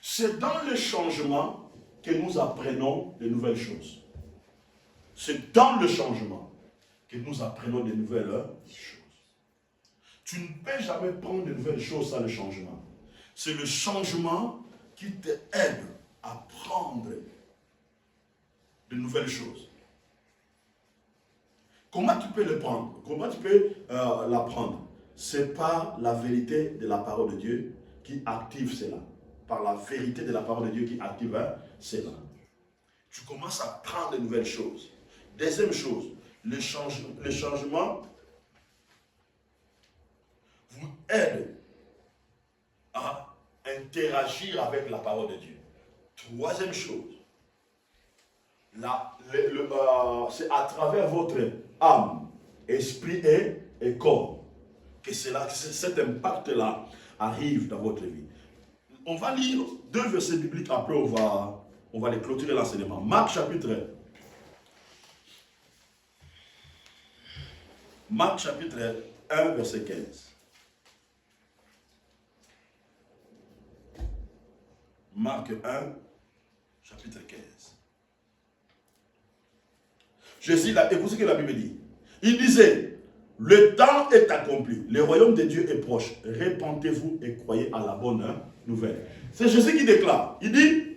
c'est dans le changement que nous apprenons de nouvelles choses. C'est dans le changement que nous apprenons de nouvelles choses. Tu ne peux jamais prendre de nouvelles choses sans le changement. C'est le changement qui t'aide à prendre de nouvelles choses. Comment tu peux le prendre? Comment tu peux l'apprendre? C'est par la vérité de la parole de Dieu qui active cela. Par la vérité de la parole de Dieu qui active cela. Tu commences à prendre de nouvelles choses. Deuxième chose, le changement vous aide à interagir avec la parole de Dieu. Troisième chose, c'est à travers votre âme, esprit et corps que cet impact-là arrive dans votre vie. On va lire 2 versets bibliques, après on On va les clôturer l'enseignement. Marc chapitre 1, verset 15. Marc 1, chapitre 15. Je cite, écoutez ce que la Bible dit. Il disait, le temps est accompli, le royaume de Dieu est proche. Répentez-vous et croyez à la bonne nouvelle. C'est Jésus qui déclare. Il dit,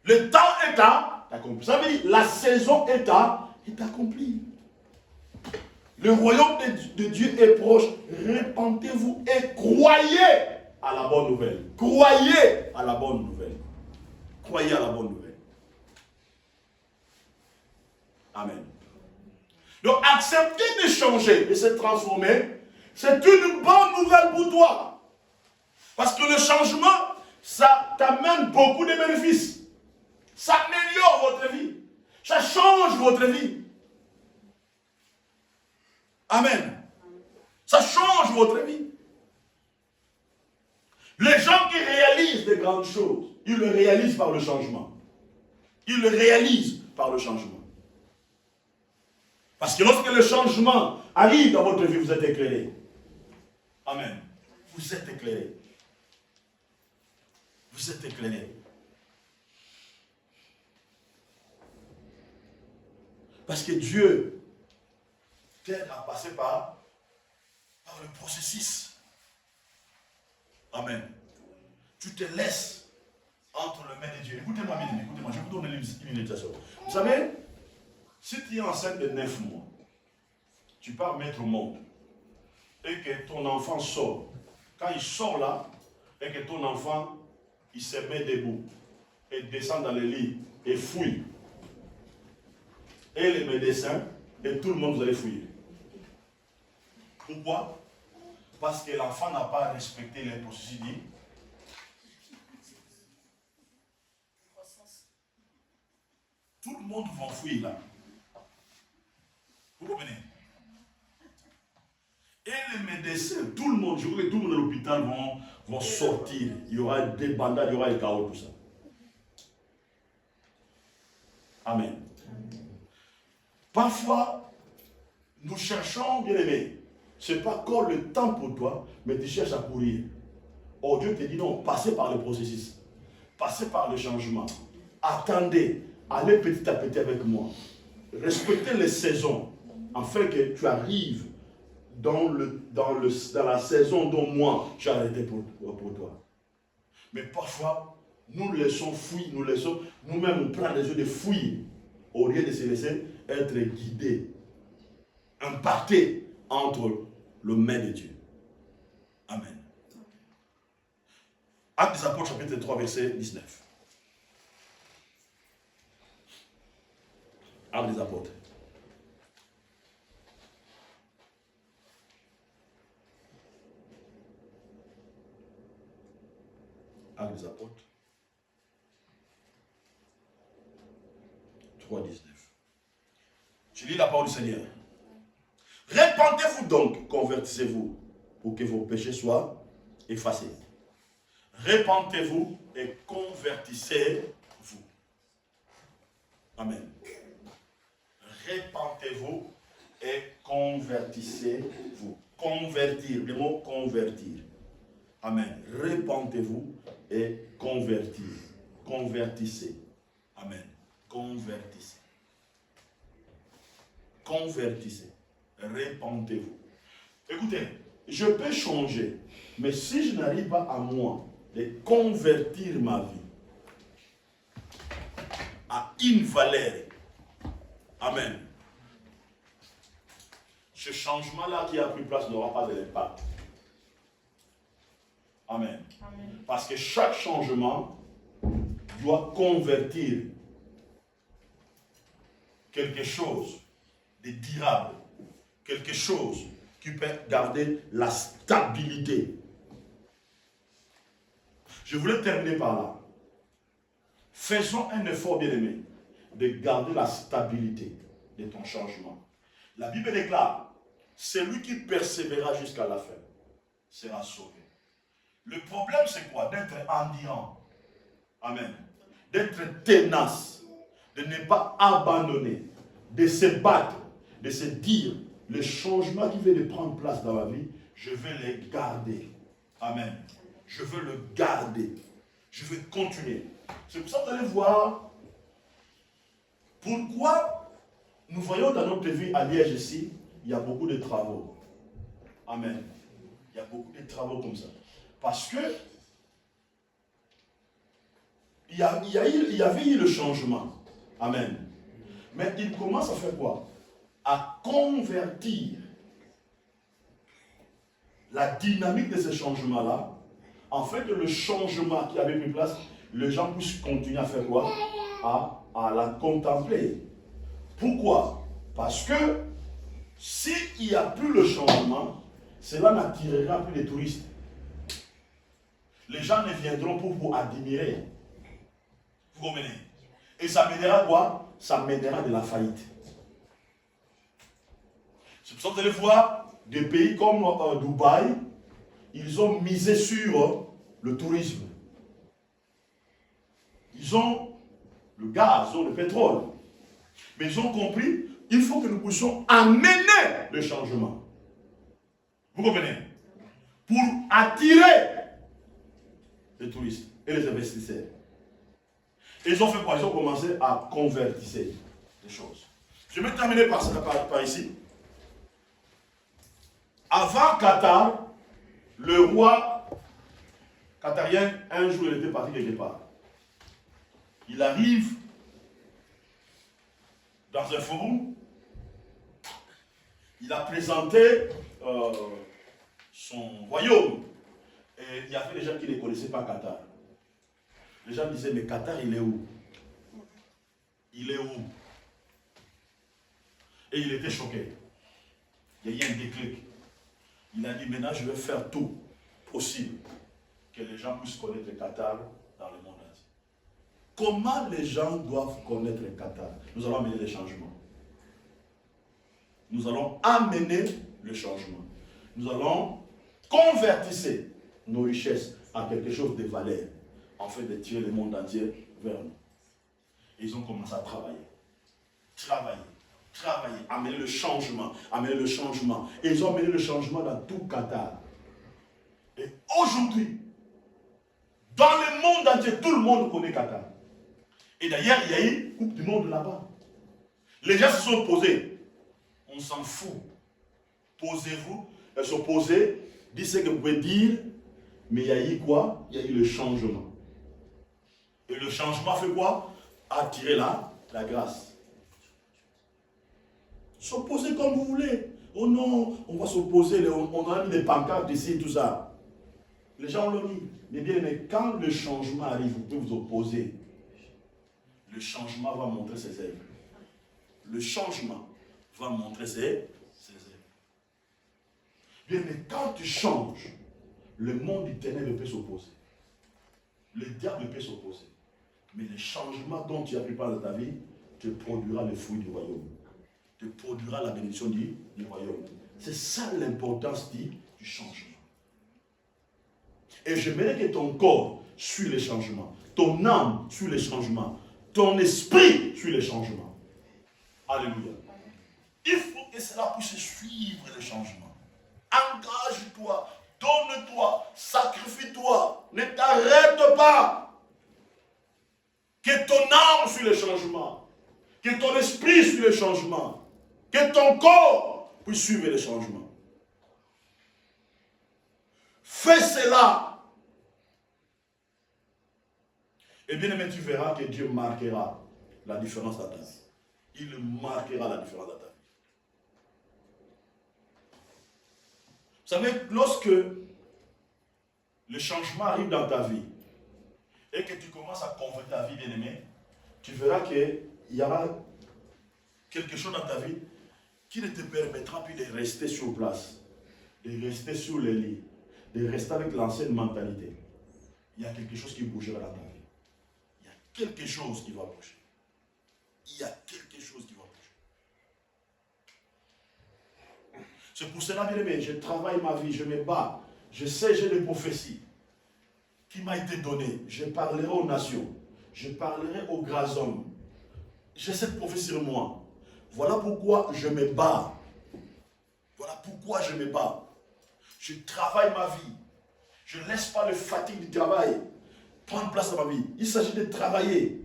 le temps est accompli. Ça veut dire, la saison est accomplie. Le royaume de Dieu est proche. Répentez-vous et croyez à la bonne nouvelle. Croyez à la bonne nouvelle. Croyez à la bonne nouvelle. Amen. Donc, accepter de changer, de se transformer, c'est une bonne nouvelle pour toi. Parce que le changement, ça t'amène beaucoup de bénéfices. Ça améliore votre vie. Ça change votre vie. Amen. Ça change votre vie. Les gens qui réalisent de grandes choses, ils le réalisent par le changement. Ils le réalisent par le changement. Parce que lorsque le changement arrive dans votre vie, vous êtes éclairé. Amen. Vous êtes éclairé. Vous êtes éclairé. Parce que Dieu t'aide à passer par le processus. Amen. Tu te laisses entre le mains de Dieu. Écoutez-moi bien, écoutez-moi, je vais vous donner une illustration. Vous savez, si tu es enceinte de 9 mois, tu pars mettre au monde, et que ton enfant sort, quand il sort là, et que ton enfant, il se met debout, et descend dans le lit, et fouille, et les médecins, et tout le monde, vous allez fouiller. Pourquoi? Parce que l'enfant n'a pas respecté les processus dits. Tout le monde va fouiller là. Vous comprenez? Et les médecins, tout le monde, je crois que tout le monde à l'hôpital vont sortir. Il y aura des bandages, il y aura des chaos, tout ça. Amen. Parfois, nous cherchons, bien aimé, ce n'est pas encore le temps pour toi, mais tu cherches à courir. Oh, Dieu te dit non, passez par le processus. Passez par le changement. Attendez, allez petit à petit avec moi. Respectez les saisons, afin que tu arrives dans la saison dont moi j'ai arrêté pour toi. Mais parfois, nous laissons fouiller, nous-mêmes on prend les yeux de fouiller, au lieu de se laisser être guidés, impactés entre le main de Dieu. Amen. Actes des Apôtres, chapitre 3, verset 19. Actes des Apôtres. Actes des Apôtres. 3, 19. Je lis la parole du Seigneur. Répentez-vous donc, convertissez-vous, pour que vos péchés soient effacés. Répentez-vous et convertissez-vous. Amen. Répentez-vous et convertissez-vous. Convertir, le mot convertir. Amen. Répentez-vous et convertir. Convertissez. Amen. Convertissez. Convertissez. Répentez-vous. Écoutez, je peux changer, mais si je n'arrive pas à moi de convertir ma vie à une valeur, amen, ce changement-là qui a pris place n'aura pas de l'impact. Amen. Amen. Parce que chaque changement doit convertir quelque chose de durable, quelque chose qui peut garder la stabilité. Je voulais terminer par là. Faisons un effort, bien-aimé, de garder la stabilité de ton changement. La Bible déclare, celui qui persévérera jusqu'à la fin sera sauvé. Le problème, c'est quoi? D'être endurant. Amen. d'être ténace, de ne pas abandonner, de se battre, de se dire, le changement qui vient de prendre place dans ma vie, je vais le garder. Amen. Je veux le garder. Je veux continuer. C'est pour ça que vous allez voir pourquoi nous voyons dans notre vie à Liège ici, il y a beaucoup de travaux. Amen. Il y a beaucoup de travaux comme ça. Parce que il y avait eu le changement. Amen. Mais il commence à faire quoi? À convertir la dynamique de ce changement-là, en fait, le changement qui avait pris place, les gens puissent continuer à faire quoi? À la contempler. Pourquoi? Parce que s'il n'y a plus le changement, cela n'attirera plus les touristes. Les gens ne viendront pour admirer. Vous comprenez? Et ça mènera quoi? Ça mènera de la faillite. C'est pour ça que vous allez voir des pays comme Dubaï, ils ont misé sur le tourisme. Ils ont le gaz, ils ont le pétrole. Mais ils ont compris, il faut que nous puissions amener le changement. Vous comprenez? Pour attirer les touristes et les investisseurs. Et ils ont fait quoi? Ils ont commencé à convertir les choses. Je vais terminer par ici. Avant Qatar, le roi qatarien, un jour, il était parti quelque part. Il arrive dans un forum. Il a présenté son royaume. Et il y avait des gens qui ne connaissaient pas Qatar. Les gens disaient, mais Qatar, il est où? Il est où? Et il était choqué. Il y a eu un déclic. Il a dit, maintenant, je vais faire tout possible que les gens puissent connaître le Qatar dans le monde entier. Comment les gens doivent connaître le Qatar? Nous allons amener les changements. Nous allons amener le changement. Nous allons convertir nos richesses à quelque chose de valeur, en fait de tirer le monde entier vers nous. Et ils ont commencé à travailler. Travailler, amener le changement. Et ils ont amené le changement dans tout Qatar. Et aujourd'hui, dans le monde entier, tout le monde connaît Qatar. Et d'ailleurs, il y a eu une Coupe du Monde là-bas. Les gens se sont posés. On s'en fout. Posez-vous. Elles sont posées. Dites ce que vous pouvez dire. Mais il y a eu quoi? Il y a eu le changement. Et le changement fait quoi? Attirer la grâce. S'opposer comme vous voulez. Oh non, on va s'opposer. On a mis des pancartes ici, tout ça. Les gens l'ont mis. Mais bien, mais quand le changement arrive, vous pouvez vous opposer. Le changement va montrer ses œuvres. Le changement va montrer ses œuvres. Bien, mais quand tu changes, le monde du ténèbre peut s'opposer. Le diable peut s'opposer. Mais le changement dont tu as pris part dans ta vie te produira le fruit du royaume. Te produira la bénédiction du royaume. C'est ça l'importance du changement. Et j'aimerais que ton corps suive les changements. Ton âme suive les changements. Ton esprit suit les changements. Alléluia. Il faut que cela puisse suivre les changements. Engage-toi, donne-toi, sacrifie-toi, ne t'arrête pas. Que ton âme suive les changements. Que ton esprit suive les changements. Que ton corps puisse suivre les changements. Fais cela. Et bien aimé, tu verras que Dieu marquera la différence dans ta vie. Il marquera la différence dans ta vie. Vous savez, lorsque le changement arrive dans ta vie et que tu commences à convertir ta vie, bien aimé, tu verras qu'il y aura quelque chose dans ta vie qui ne te permettra plus de rester sur place, de rester sur les lits, de rester avec l'ancienne mentalité. Il y a quelque chose qui bougera dans ta vie. Il y a quelque chose qui va bouger. Il y a quelque chose qui va bouger. C'est pour cela, bien aimé, je travaille ma vie, je me bats. Je sais, j'ai des prophéties qui m'ont été données. Je parlerai aux nations. Je parlerai aux grands hommes. J'ai cette prophétie sur moi. Voilà pourquoi je me bats. Voilà pourquoi je me bats. Je travaille ma vie. Je ne laisse pas le fatigue du travail prendre place dans ma vie. Il s'agit de travailler,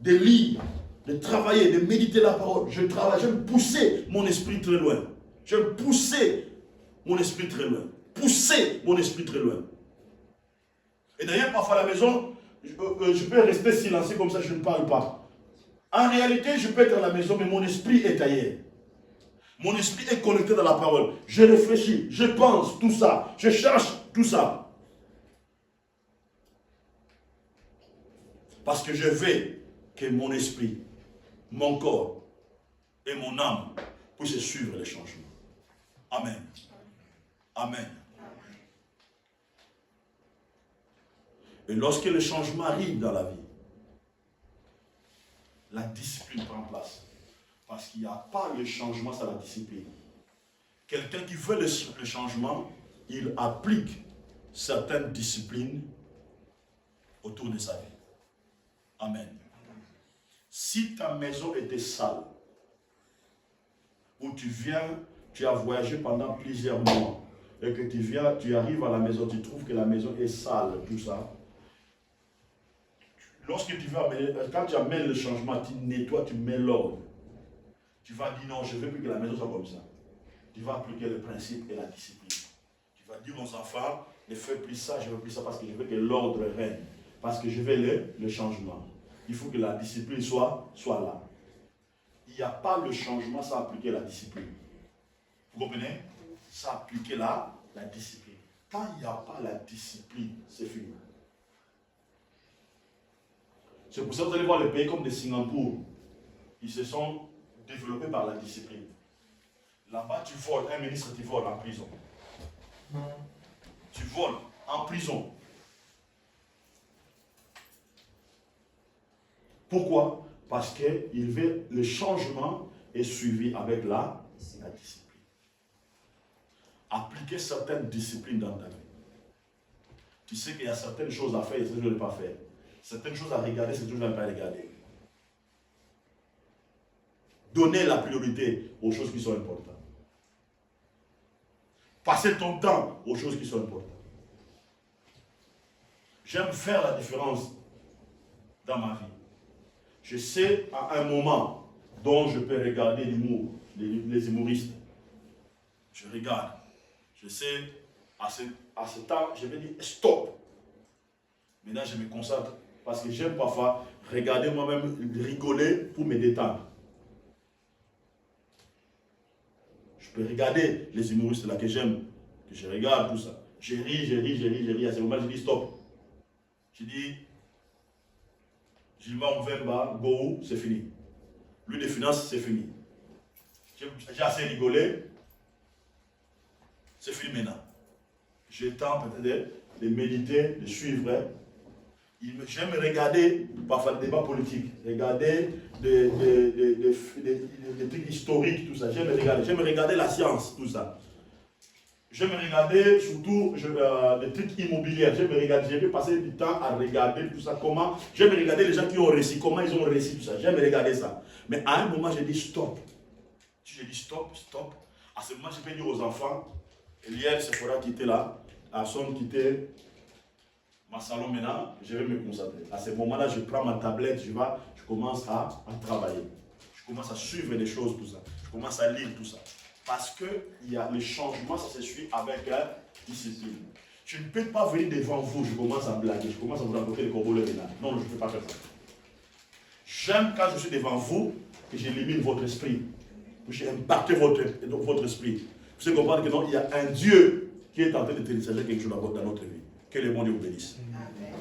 de lire, de travailler, de méditer la parole. Je travaille, je vais pousser mon esprit très loin. Je vais pousser mon esprit très loin. Pousser mon esprit très loin. Et d'ailleurs, parfois à la maison, je peux rester silencieux comme ça, je ne parle pas. En réalité, je peux être à la maison, mais mon esprit est ailleurs. Mon esprit est connecté dans la parole. Je réfléchis, je pense, tout ça. Je cherche tout ça. Parce que je veux que mon esprit, mon corps et mon âme puissent suivre les changements. Amen. Amen. Et lorsque le changement arrive dans la vie, la discipline prend place. Parce qu'il n'y a pas le changement sans la discipline. Quelqu'un qui veut le changement, il applique certaines disciplines autour de sa vie. Amen. Si ta maison était sale, où tu viens, tu as voyagé pendant plusieurs mois, et que tu viens, tu arrives à la maison, tu trouves que la maison est sale, tout ça. Lorsque tu vas amener, quand tu amènes le changement, tu nettoies, tu mets l'ordre. Tu vas dire non, je ne veux plus que la maison soit comme ça. Tu vas appliquer le principe et la discipline. Tu vas dire aux enfants, ne fais plus ça, je ne veux plus ça parce que je veux que l'ordre règne. Parce que je veux le changement. Il faut que la discipline soit là. Il n'y a pas le changement sans appliquer la discipline. Vous comprenez? Sans appliquer la discipline. Quand il n'y a pas la discipline, c'est fini. C'est pour ça que vous allez voir les pays comme des Singapour. Ils se sont développés par la discipline. Là-bas, tu voles, un ministre, tu voles en prison. Tu voles en prison. Pourquoi? Parce que le changement est suivi avec la discipline. Appliquer certaines disciplines dans ta vie. Tu sais qu'il y a certaines choses à faire et certaines choses à ne pas faire. Certaines choses à regarder, certaines choses à ne pas regarder. Donner la priorité aux choses qui sont importantes. Passer ton temps aux choses qui sont importantes. J'aime faire la différence dans ma vie. Je sais à un moment dont je peux regarder l'humour, les humoristes. Je regarde. Je sais, à ce temps, je vais dire stop. Maintenant, je me concentre parce que j'aime parfois regarder moi-même, rigoler pour me détendre. Je peux regarder les humoristes là que j'aime, que je regarde, tout ça. Je ris. À ce moment, je dis stop. Je dis, Gilbert Mvemba, Gou, c'est fini. Lui des finances, c'est fini. J'ai assez rigolé. C'est fini maintenant. J'ai le temps peut-être de méditer, de suivre. J'aime regarder parfois des débats politiques, regarder des trucs historiques, tout ça. J'aime regarder la science, tout ça. J'aime regarder surtout des trucs immobiliers. J'aime passer du temps à regarder tout ça. J'aime regarder les gens qui ont réussi, comment ils ont réussi tout ça. J'aime regarder ça. Mais à un moment, j'ai dit stop. Si j'ai dit stop. À ce moment, je peux dire aux enfants, Eliel Sephora qui était là, Asson qui était ma salon maintenant, je vais me concentrer. À ce moment-là, je prends ma tablette, je commence à travailler. Je commence à suivre les choses, tout ça. Je commence à lire tout ça. Parce que le changement, ça se suit avec la discipline. Je ne peux pas venir devant vous, je commence à blaguer, je commence à vous raconter les corbeaux là. Non, je ne peux pas faire ça. J'aime quand je suis devant vous, que j'élimine votre esprit, que j'ai impacté votre esprit. Vous savez comprendre que non, il y a un Dieu qui est en train de télécharger quelque chose dans notre vie. Que le bon Dieu vous bénisse. Amen.